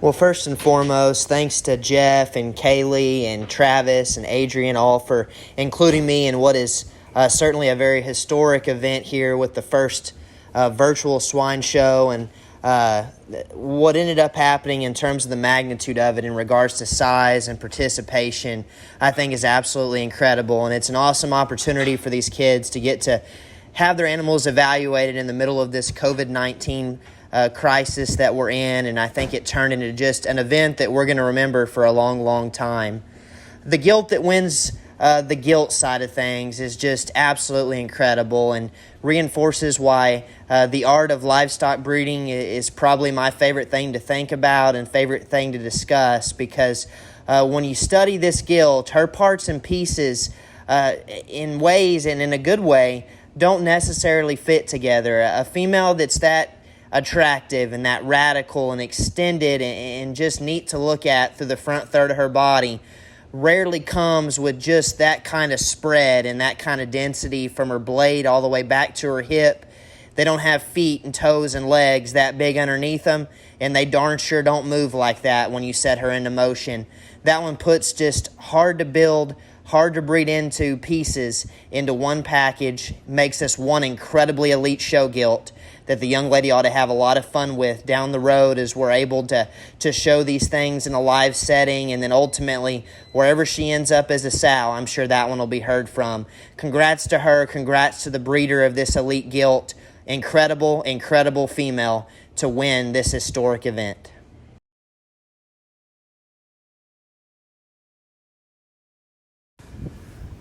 Well, first and foremost, thanks to Jeff and Kaylee and Travis and Adrian all for including me in what is certainly a very historic event here with the first virtual swine show, and what ended up happening in terms of the magnitude of it in regards to size and participation, I think is absolutely incredible. And it's an awesome opportunity for these kids to get to have their animals evaluated in the middle of this COVID-19 crisis that we're in, and I think it turned into just an event that we're going to remember for a long, long time. The gilt that wins the gilt side of things is just absolutely incredible and reinforces why the art of livestock breeding is probably my favorite thing to think about and favorite thing to discuss, because when you study this gilt, her parts and pieces in ways, and in a good way, don't necessarily fit together. A female that's that attractive and that radical and extended and just neat to look at through the front third of her body rarely comes with just that kind of spread and that kind of density from her blade all the way back to her hip. They don't have feet and toes and legs that big underneath them, and they darn sure don't move like that when you set her into motion. That one puts just hard to build, hard to breed into pieces into one package, makes this one incredibly elite show gilt that the young lady ought to have a lot of fun with down the road as we're able to show these things in a live setting, and then ultimately wherever she ends up as a sow, I'm sure that one will be heard from. Congrats to her, congrats to the breeder of this elite gilt. Incredible, incredible female to win this historic event.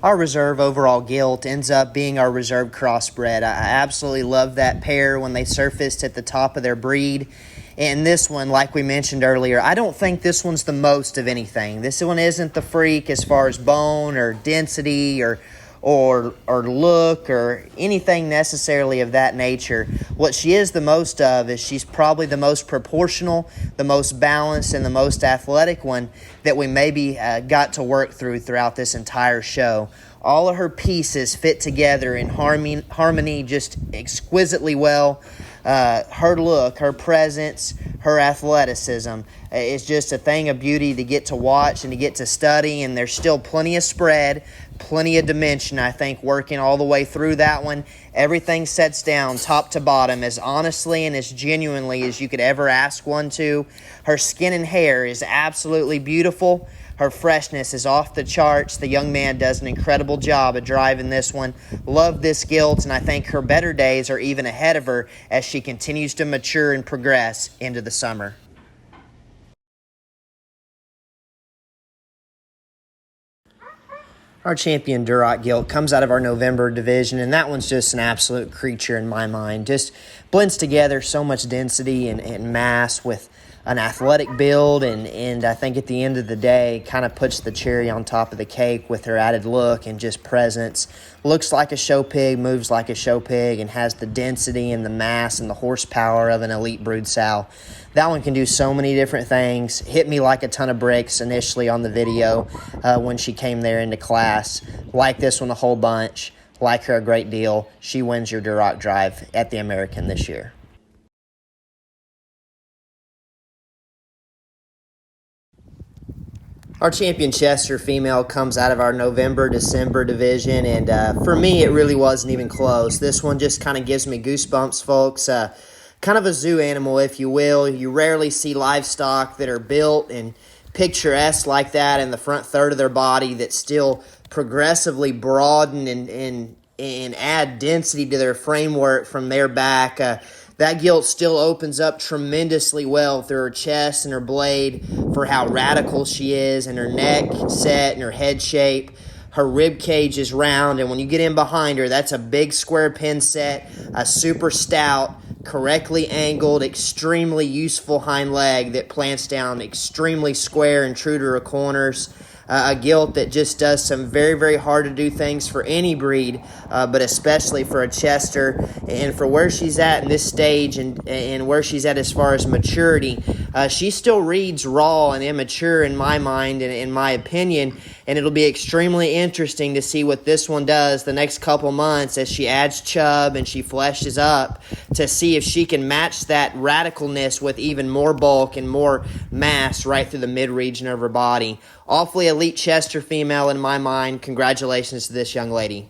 Our reserve overall gilt ends up being our reserve crossbred. I absolutely love that pair when they surfaced at the top of their breed. And this one, like we mentioned earlier, I don't think this one's the most of anything. This one isn't the freak as far as bone or density or look or anything necessarily of that nature. What she is the most of is she's probably the most proportional, the most balanced, and the most athletic one that we maybe got to work throughout this entire show. All of her pieces fit together in harmony just exquisitely well. Her look, her presence, her athleticism is just a thing of beauty to get to watch and to get to study, and there's still plenty of spread, plenty of dimension, I think, working all the way through that one. Everything sets down top to bottom as honestly and as genuinely as you could ever ask one to. Her skin and hair is absolutely beautiful. Her freshness is off the charts. The young man does an incredible job of driving this one. Love this gilt, and I think her better days are even ahead of her as she continues to mature and progress into the summer. Our champion Duroc gilt comes out of our November division, and that one's just an absolute creature in my mind. Just blends together so much density and mass with an athletic build, and I think at the end of the day kind of puts the cherry on top of the cake with her added look and just presence. Looks like a show pig, moves like a show pig, and has the density and the mass and the horsepower of an elite brood sow. That one can do so many different things. Hit me like a ton of bricks initially on the video when she came there into class. Like this one a whole bunch. Like her a great deal. She wins your Duroc drive at the American this year. Our champion Chester female comes out of our November-December division, and for me, it really wasn't even close. This one just kind of gives me goosebumps, folks. Kind of a zoo animal, if you will. You rarely see livestock that are built and picturesque like that in the front third of their body that still progressively broaden and add density to their framework from their back. That gilt still opens up tremendously well through her chest and her blade for how radical she is, and her neck set and her head shape. Her rib cage is round, and when you get in behind her, that's a big square pin set, a super stout, correctly angled, extremely useful hind leg that plants down extremely square and true to her corners. A gilt that just does some very, very hard to do things for any breed, but especially for a Chester. And for where she's at in this stage and where she's at as far as maturity, She still reads raw and immature in my mind and in my opinion, and it'll be extremely interesting to see what this one does the next couple months as she adds chub and she fleshes up to see if she can match that radicalness with even more bulk and more mass right through the mid-region of her body. Awfully elite Chester female in my mind. Congratulations to this young lady.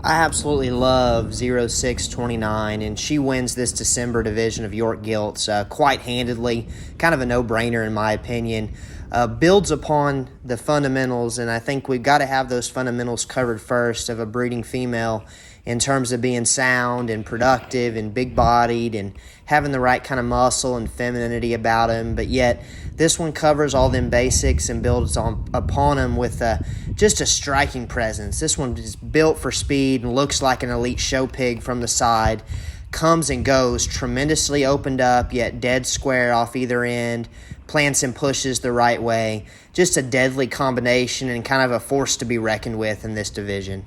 I absolutely love 0629, and she wins this December division of York Gilts quite handedly. Kind of a no-brainer in my opinion. Builds upon the fundamentals, and I think we've got to have those fundamentals covered first of a breeding female in terms of being sound and productive and big-bodied and having the right kind of muscle and femininity about him. But yet, this one covers all them basics and builds upon them with just a striking presence. This one is built for speed and looks like an elite show pig from the side. Comes and goes, tremendously opened up, yet dead square off either end. Plants and pushes the right way. Just a deadly combination and kind of a force to be reckoned with in this division.